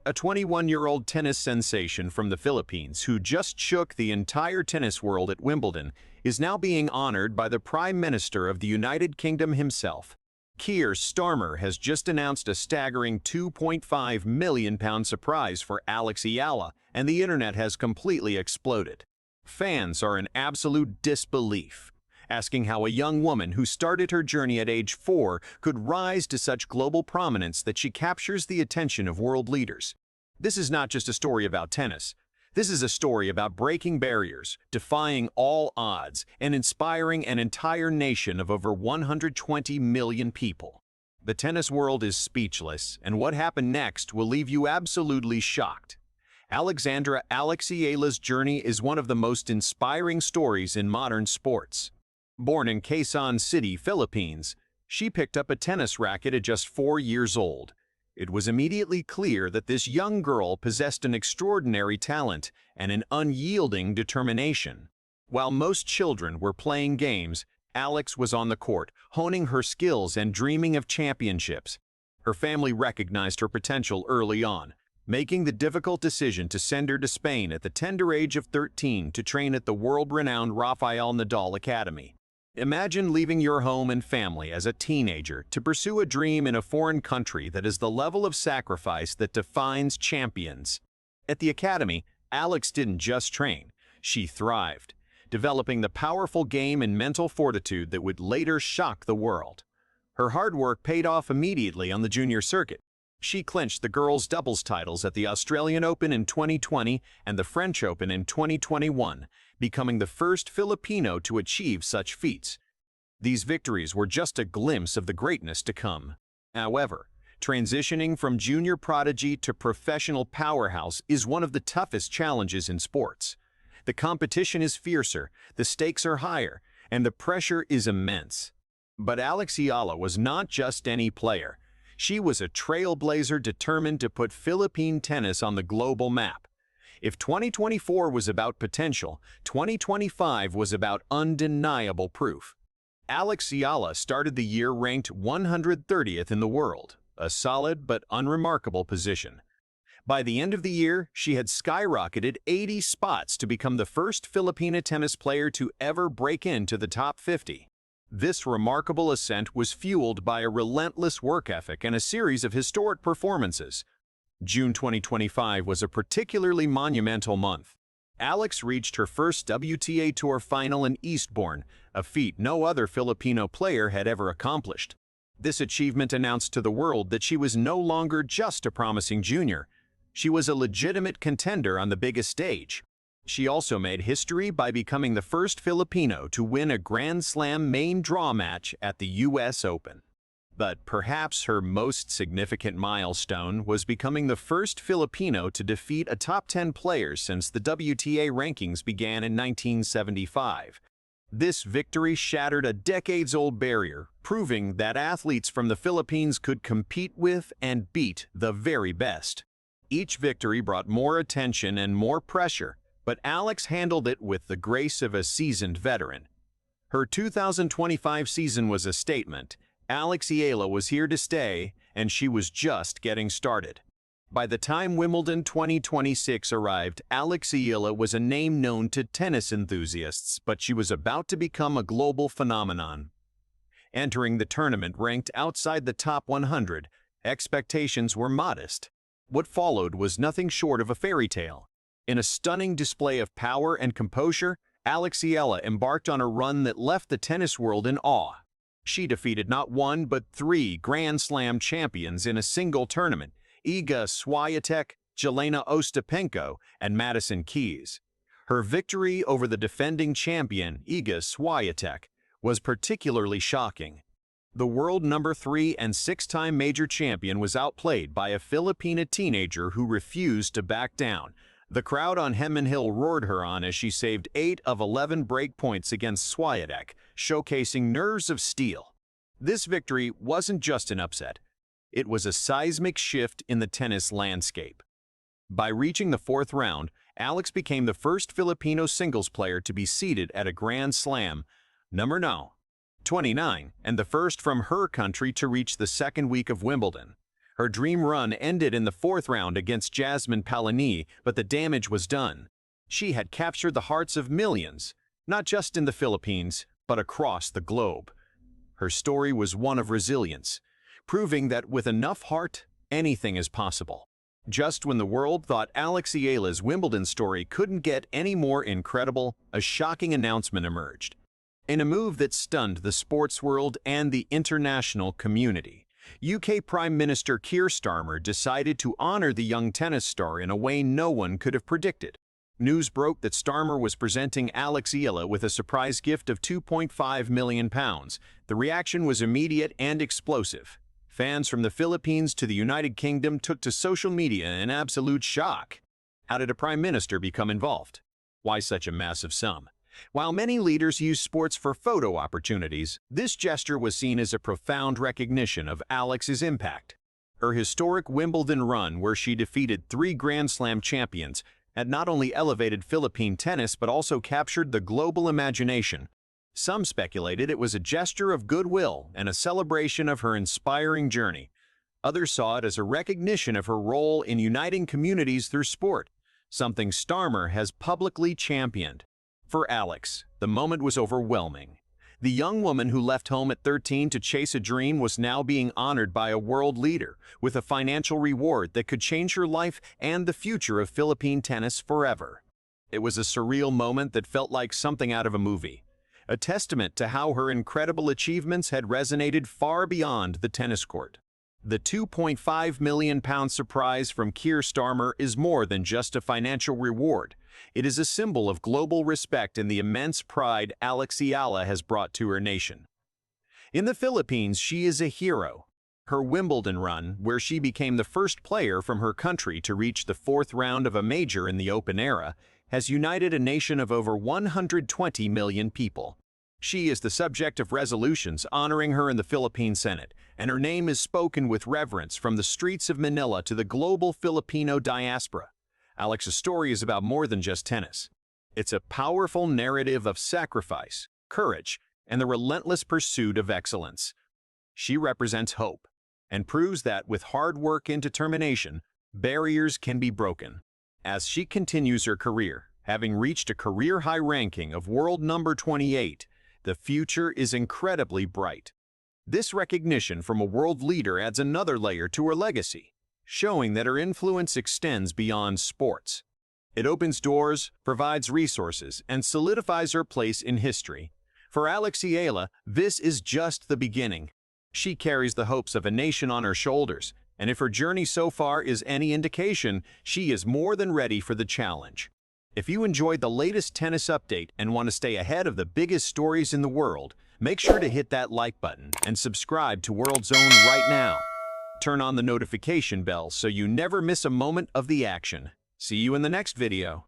a 21-year-old tennis sensation from the Philippines who just shook the entire tennis world at Wimbledon, is now being honored by the Prime Minister of the United Kingdom himself. Keir Starmer has just announced a staggering £2.5 million surprise for Alex Eala, and the internet has completely exploded. Fans are in absolute disbelief, asking how a young woman who started her journey at age 4 could rise to such global prominence that she captures the attention of world leaders. This is not just a story about tennis. This is a story about breaking barriers, defying all odds, and inspiring an entire nation of over 120 million people. The tennis world is speechless, and what happened next will leave you absolutely shocked. Alex Eala's journey is one of the most inspiring stories in modern sports. Born in Quezon City, Philippines, she picked up a tennis racket at just 4 years old. It was immediately clear that this young girl possessed an extraordinary talent and an unyielding determination. While most children were playing games, Alex was on the court, honing her skills and dreaming of championships. Her family recognized her potential early on, making the difficult decision to send her to Spain at the tender age of 13 to train at the world-renowned Rafael Nadal Academy. Imagine leaving your home and family as a teenager to pursue a dream in a foreign country that is the level of sacrifice that defines champions. At the academy, Alex didn't just train, she thrived, developing the powerful game and mental fortitude that would later shock the world. Her hard work paid off immediately on the junior circuit. She clinched the girls' doubles titles at the Australian Open in 2020 and the French Open in 2021, becoming the first Filipino to achieve such feats. These victories were just a glimpse of the greatness to come. However, transitioning from junior prodigy to professional powerhouse is one of the toughest challenges in sports. The competition is fiercer, the stakes are higher, and the pressure is immense. But Alex Eala was not just any player. She was a trailblazer determined to put Philippine tennis on the global map. If 2024 was about potential, 2025 was about undeniable proof. Alex Eala started the year ranked 130th in the world, a solid but unremarkable position. By the end of the year, she had skyrocketed 80 spots to become the first Filipina tennis player to ever break into the top 50. This remarkable ascent was fueled by a relentless work ethic and a series of historic performances. June 2025 was a particularly monumental month. Alex reached her first WTA Tour final in Eastbourne, a feat no other Filipino player had ever accomplished. This achievement announced to the world that she was no longer just a promising junior. She was a legitimate contender on the biggest stage. She also made history by becoming the first Filipino to win a Grand Slam main draw match at the US Open. But perhaps her most significant milestone was becoming the first Filipino to defeat a top 10 player since the WTA rankings began in 1975. This victory shattered a decades-old barrier, proving that athletes from the Philippines could compete with and beat the very best. Each victory brought more attention and more pressure, but Alex handled it with the grace of a seasoned veteran. Her 2025 season was a statement. Alex Eala was here to stay, and she was just getting started. By the time Wimbledon 2026 arrived, Alex Eala was a name known to tennis enthusiasts, but she was about to become a global phenomenon. Entering the tournament ranked outside the top 100, expectations were modest. What followed was nothing short of a fairy tale. In a stunning display of power and composure, Alex Eala embarked on a run that left the tennis world in awe. She defeated not one but 3 Grand Slam champions in a single tournament: Iga Swiatek, Jelena Ostapenko, and Madison Keys. Her victory over the defending champion, Iga Swiatek, was particularly shocking. The world number 3 and 6-time major champion was outplayed by a Filipina teenager who refused to back down. The crowd on Hemon Hill roared her on as she saved 8 of 11 break points against Swiatek, showcasing nerves of steel. This victory wasn't just an upset. It was a seismic shift in the tennis landscape. By reaching the 4th round, Alex became the first Filipino singles player to be seeded at a Grand Slam, number 29, and the first from her country to reach the second week of Wimbledon. Her dream run ended in the fourth round against Jasmine Palani, but the damage was done. She had captured the hearts of millions, not just in the Philippines, but across the globe. Her story was one of resilience, proving that with enough heart, anything is possible. Just when the world thought Alex Eala's Wimbledon story couldn't get any more incredible, a shocking announcement emerged. In a move that stunned the sports world and the international community, UK Prime Minister Keir Starmer decided to honor the young tennis star in a way no one could have predicted. News broke that Starmer was presenting Alex Eala with a surprise gift of £2.5 million. The reaction was immediate and explosive. Fans from the Philippines to the United Kingdom took to social media in absolute shock. How did a prime minister become involved? Why such a massive sum? While many leaders use sports for photo opportunities, this gesture was seen as a profound recognition of Alex's impact. Her historic Wimbledon run, where she defeated 3 Grand Slam champions, had not only elevated Philippine tennis but also captured the global imagination. Some speculated it was a gesture of goodwill and a celebration of her inspiring journey. Others saw it as a recognition of her role in uniting communities through sport, something Starmer has publicly championed. For Alex, the moment was overwhelming. The young woman who left home at 13 to chase a dream was now being honored by a world leader with a financial reward that could change her life and the future of Philippine tennis forever. It was a surreal moment that felt like something out of a movie, a testament to how her incredible achievements had resonated far beyond the tennis court. The £2.5 million surprise from Keir Starmer is more than just a financial reward. It is a symbol of global respect and the immense pride Alex Eala has brought to her nation. In the Philippines, she is a hero. Her Wimbledon run, where she became the first player from her country to reach the fourth round of a major in the Open era, has united a nation of over 120 million people. She is the subject of resolutions honoring her in the Philippine Senate, and her name is spoken with reverence from the streets of Manila to the global Filipino diaspora. Alex's story is about more than just tennis. It's a powerful narrative of sacrifice, courage, and the relentless pursuit of excellence. She represents hope and proves that with hard work and determination, barriers can be broken. As she continues her career, having reached a career-high ranking of world number 28, the future is incredibly bright. This recognition from a world leader adds another layer to her legacy, showing that her influence extends beyond sports. It opens doors, provides resources, and solidifies her place in history. For Alex Eala, this is just the beginning. She carries the hopes of a nation on her shoulders, and if her journey so far is any indication, she is more than ready for the challenge. If you enjoyed the latest tennis update and want to stay ahead of the biggest stories in the world, make sure to hit that like button and subscribe to World Zone right now. Turn on the notification bell so you never miss a moment of the action. See you in the next video.